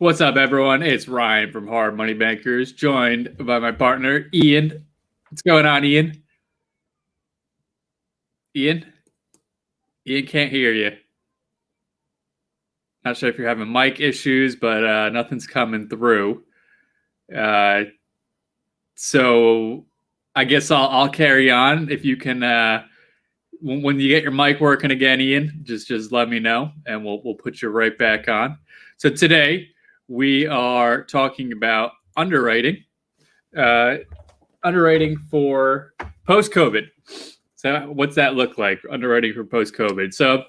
What's up, everyone? It's Ryan from Hard Money Bankers, joined by my partner, Ian. What's going on, Ian? Ian? Ian can't hear you. Not sure if you're having mic issues, but nothing's coming through. So I guess I'll carry on. If you can, when you get your mic working again, Ian, just let me know, and we'll put you right back on. So today we are talking about underwriting. Underwriting for post-COVID. So what's that look like, underwriting for post-COVID? So,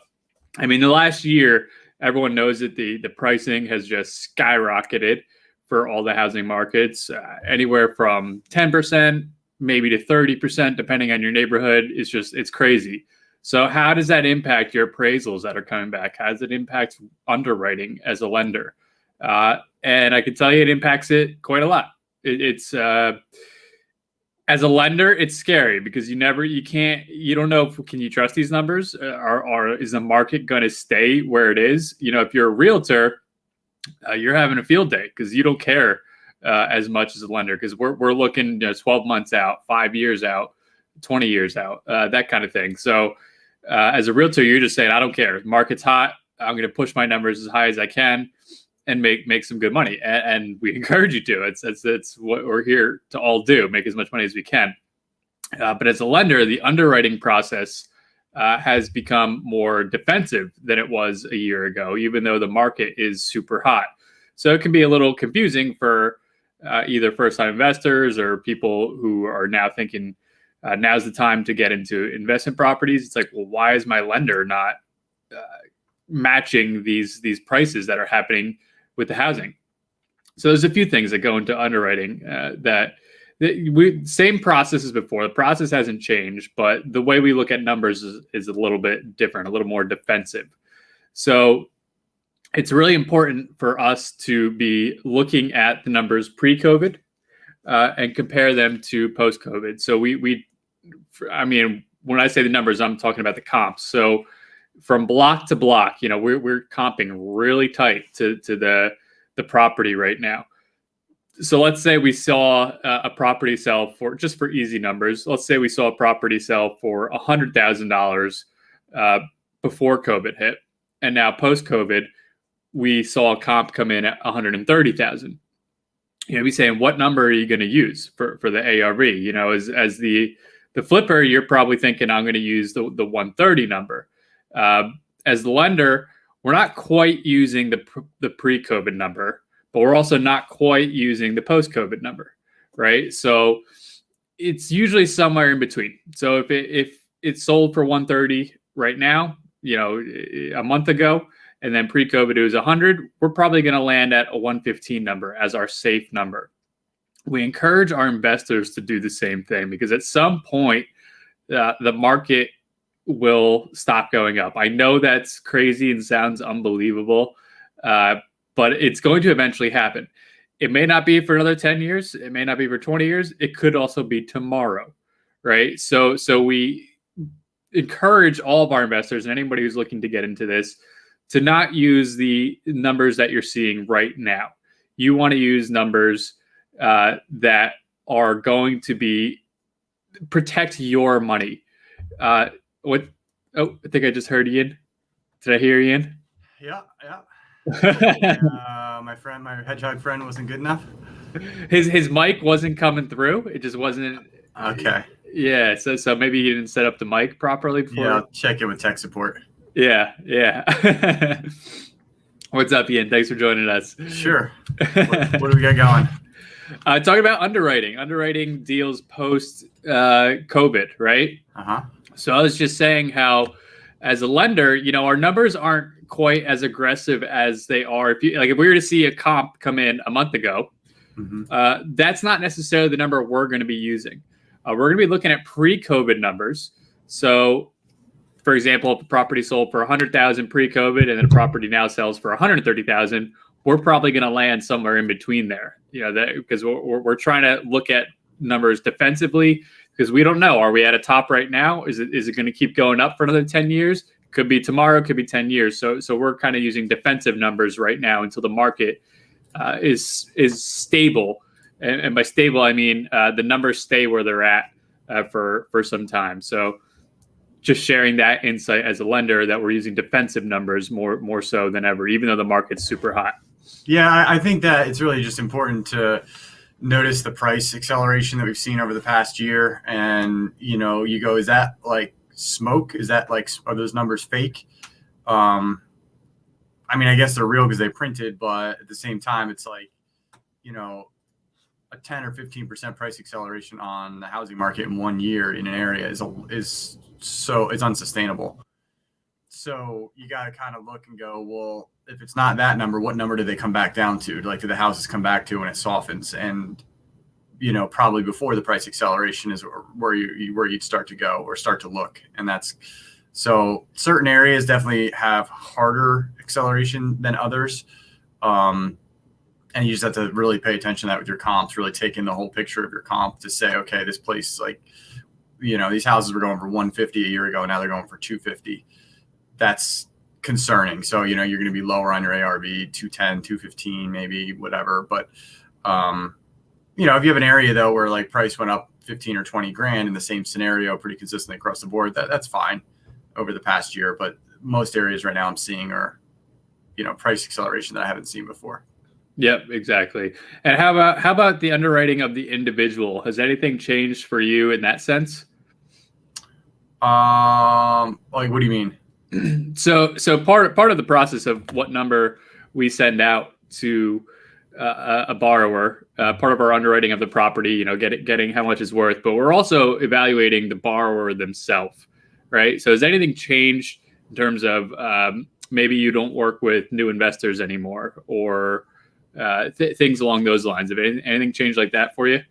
I mean, the last year, everyone knows that the pricing has just skyrocketed for all the housing markets, anywhere from 10%, maybe to 30%, depending on your neighborhood. It's crazy. So how does that impact your appraisals that are coming back? How does it impact underwriting as a lender? And I can tell you it impacts it quite a lot. As a lender, it's scary because you don't know can you trust these numbers, or is the market going to stay where it is? If you're a realtor, you're having a field day because you don't care as much as a lender, because we're looking 12 months out, 5 years out, 20 years out, that kind of thing. So as a realtor, you're just saying, I don't care. Market's hot. I'm going to push my numbers as high as I can and make some good money, and we encourage you to. It's what we're here to all do: make as much money as we can. But as a lender, the underwriting process has become more defensive than it was a year ago, even though the market is super hot. So it can be a little confusing for either first-time investors or people who are now thinking now's the time to get into investment properties. It's like, well, why is my lender not matching these prices that are happening with the housing? So there's a few things that go into underwriting same process as before. The process hasn't changed, but the way we look at numbers is a little bit different, a little more defensive. So it's really important for us to be looking at the numbers pre-COVID and compare them to post-COVID. So when I say the numbers, I'm talking about the comps. So from block to block, we're comping really tight to the property right now. So let's say we saw a property sell for, just for easy numbers, let's say we saw a property sell for $100,000 before COVID hit, and now post-COVID, we saw a comp come in at $130,000. Be saying, what number are you going to use for the ARV? As the flipper, you're probably thinking, I'm going to use the 130 number. As the lender, we're not quite using the pre-COVID number, but we're also not quite using the post-COVID number, right? So it's usually somewhere in between. So if it's sold for 130 right now, a month ago, and then pre-COVID it was 100, we're probably going to land at a 115 number as our safe number. We encourage our investors to do the same thing, because at some point the market will stop going up. I know that's crazy and sounds unbelievable, but it's going to eventually happen. It may not be for another 10 years. It may not be for 20 years. It could also be tomorrow, right? So we encourage all of our investors and anybody who's looking to get into this to not use the numbers that you're seeing right now. You want to use numbers that are going to protect your money. What? Oh, I think I just heard Ian. Did I hear Ian? Yeah. My hedgehog friend wasn't good enough. His mic wasn't coming through. It just wasn't. Okay. Yeah. So maybe he didn't set up the mic properly before. Yeah, I'll check it with tech support. Yeah. What's up, Ian? Thanks for joining us. Sure. What do we got going? Talking about underwriting. Underwriting deals post COVID, right? So I was just saying how, as a lender, our numbers aren't quite as aggressive as they are. If we were to see a comp come in a month ago, that's not necessarily the number we're going to be using. We're going to be looking at pre-COVID numbers. So, for example, if the property sold for $100,000 pre-COVID and then the property now sells for $130,000, we're probably going to land somewhere in between there. Because we're trying to look at numbers defensively, because we don't know. Are we at a top right now? Is it going to keep going up for another 10 years? Could be tomorrow, could be 10 years. So we're kind of using defensive numbers right now until the market is stable, and by stable I mean the numbers stay where they're at for some time. So just sharing that insight as a lender that we're using defensive numbers more so than ever, even though the market's super hot. Yeah, I think that it's really just important to notice the price acceleration that we've seen over the past year. And, you go, is that like smoke? Is that like, are those numbers fake? I mean, I guess they're real because they printed, but at the same time, it's like, a 10 or 15% price acceleration on the housing market in 1 year in an area is unsustainable. So you got to kind of look and go, well, if it's not that number, what number do they come back down to? Like, do the houses come back to when it softens? And, probably before the price acceleration is where you'd start to go or start to look. And that's, so certain areas definitely have harder acceleration than others. And you just have to really pay attention to that with your comps, really take in the whole picture of your comp to say, okay, this place, like, these houses were going for 150 a year ago. Now they're going for 250. That's concerning. So, you're going to be lower on your ARV, 210, 215, maybe whatever. But, if you have an area though, where like price went up 15 or 20 grand in the same scenario, pretty consistently across the board, that's fine over the past year. But most areas right now I'm seeing are, price acceleration that I haven't seen before. Yep, exactly. And how about the underwriting of the individual? Has anything changed for you in that sense? Like, what do you mean? So part of the process of what number we send out to a borrower, part of our underwriting of the property, getting how much it's worth, but we're also evaluating the borrower themselves, right? So has anything changed in terms of maybe you don't work with new investors anymore, or things along those lines? Have anything changed like that for you?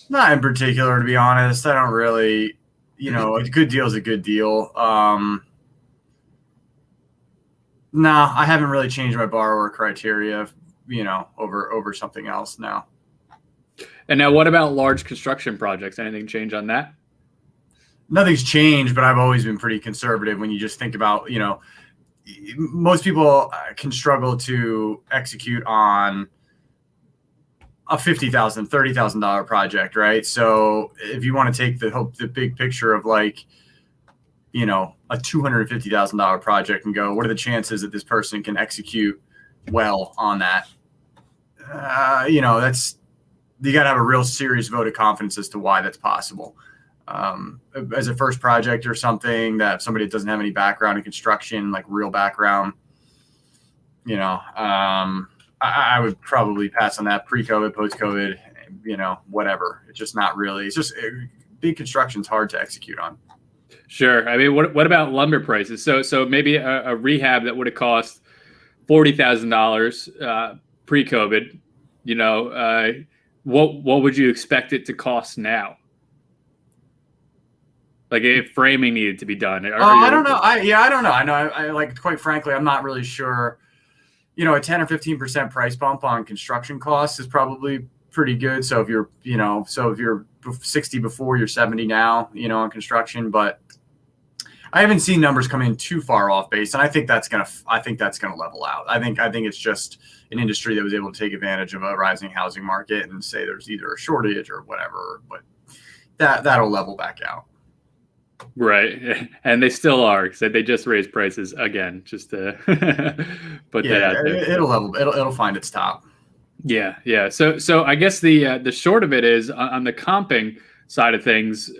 Not in particular, to be honest. I don't really, a good deal is a good deal. No, I haven't really changed my borrower criteria, over something else now. And now what about large construction projects? Anything change on that? Nothing's changed, but I've always been pretty conservative when you just think about, most people can struggle to execute on a $50,000, $30,000 project, right? So if you want to take the big picture of like, a $250,000 project and go, what are the chances that this person can execute well on that? That's, you got to have a real serious vote of confidence as to why that's possible. As a first project or something, that somebody that doesn't have any background in construction, like real background, I would probably pass on that. Pre-COVID, post-COVID, whatever. It's just not really. It's just big construction's hard to execute on. Sure. I mean, what about lumber prices? So maybe a rehab that would have cost $40,000 pre-COVID. What would you expect it to cost now? Like if framing needed to be done. I don't know. I don't know. I know. I like, quite frankly, I'm not really sure. A 10 or 15% price bump on construction costs is probably pretty good. So if you're, if you're 60 before, you're 70 now, on construction. But I haven't seen numbers come in too far off base, and I think that's gonna level out. I think it's just an industry that was able to take advantage of a rising housing market and say there's either a shortage or whatever, but that'll level back out. Right, and they still are, because they just raised prices again, just to put that out there. It'll find its top. Yeah. So I guess the short of it is on the comping side of things.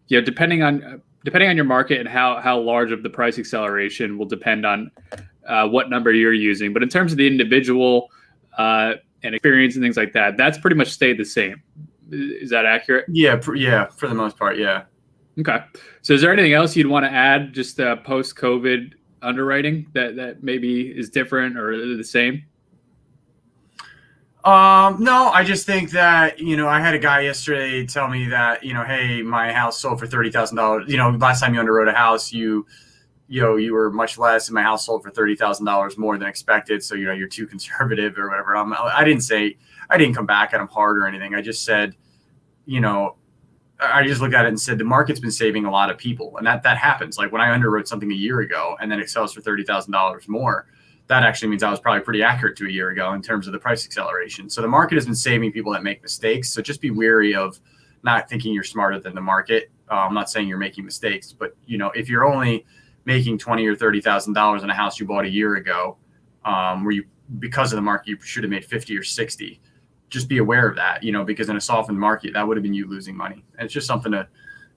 Depending on your market and how large of the price acceleration will depend on what number you're using. But in terms of the individual and experience and things like that, that's pretty much stayed the same. Is that accurate? Yeah, for the most part, yeah. Okay. So is there anything else you'd want to add, just post-COVID underwriting that maybe is different or the same? No, I just think that, I had a guy yesterday tell me that, hey, my house sold for $30,000. Last time you underwrote a house, you were much less, and my house sold for $30,000 more than expected. So, you're too conservative or whatever. I didn't come back at him hard or anything. I just said, I just looked at it and said, the market's been saving a lot of people. And that happens. Like when I underwrote something a year ago and then it sells for $30,000 more, that actually means I was probably pretty accurate to a year ago in terms of the price acceleration. So the market has been saving people that make mistakes. So just be wary of not thinking you're smarter than the market. I'm not saying you're making mistakes, but if you're only making $20,000 or $30,000 in a house you bought a year ago, where you, because of the market, you should have made 50 or 60. Just be aware of that, because in a softened market, that would have been you losing money. And it's just something to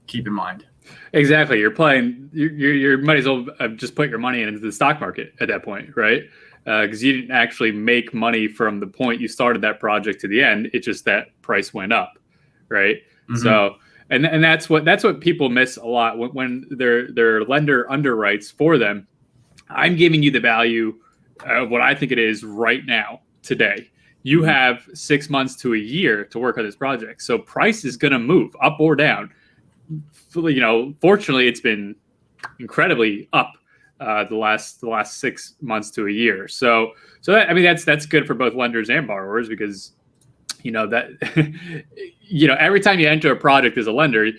keep in mind. Exactly. You're playing, you might as well just put your money into the stock market at that point, right? Because you didn't actually make money from the point you started that project to the end. It's just that price went up, right? Mm-hmm. So, and that's what people miss a lot when their lender underwrites for them. I'm giving you the value of what I think it is right now, today. You have 6 months to a year to work on this project. So price is going to move up or down. Fortunately, it's been incredibly up the last 6 months to a year. So that's good for both lenders and borrowers, because every time you enter a project as a lender,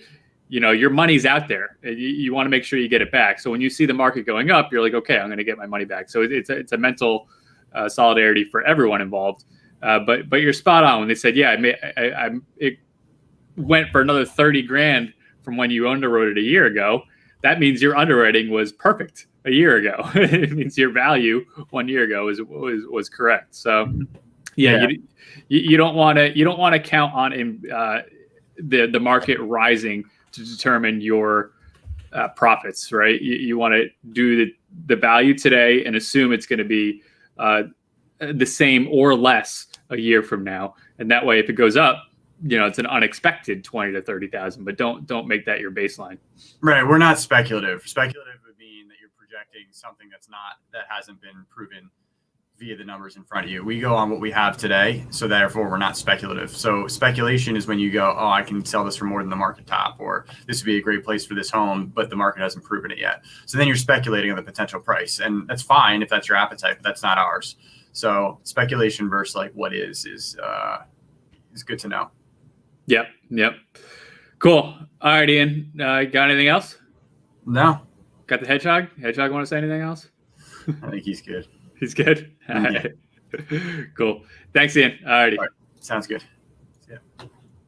your money's out there. You want to make sure you get it back. So when you see the market going up, you're like, okay, I'm going to get my money back. So it's a mental solidarity for everyone involved. But you're spot on when they said, yeah, it went for another 30 grand from when you underwrote it a year ago. That means your underwriting was perfect a year ago. It means your value 1 year ago was correct. So yeah. You don't want to count on the market rising to determine your profits, right? You want to do the value today and assume it's going to be the same or less a year from now. And that way, if it goes up, it's an unexpected 20 to 30,000, but don't make that your baseline. Right. We're not speculative. Speculative would mean that you're projecting something that hasn't been proven via the numbers in front of you. We go on what we have today, so therefore we're not speculative. So speculation is when you go, oh, I can sell this for more than the market top, or this would be a great place for this home, but the market hasn't proven it yet. So then you're speculating on the potential price, and that's fine if that's your appetite, but that's not ours. So speculation versus like what is good to know. Yep. Cool. All right, Ian. Got anything else? No. Got the hedgehog? Hedgehog want to say anything else? I think he's good. He's good? All right. Cool. Thanks, Ian. All righty. All right. Sounds good. Yeah.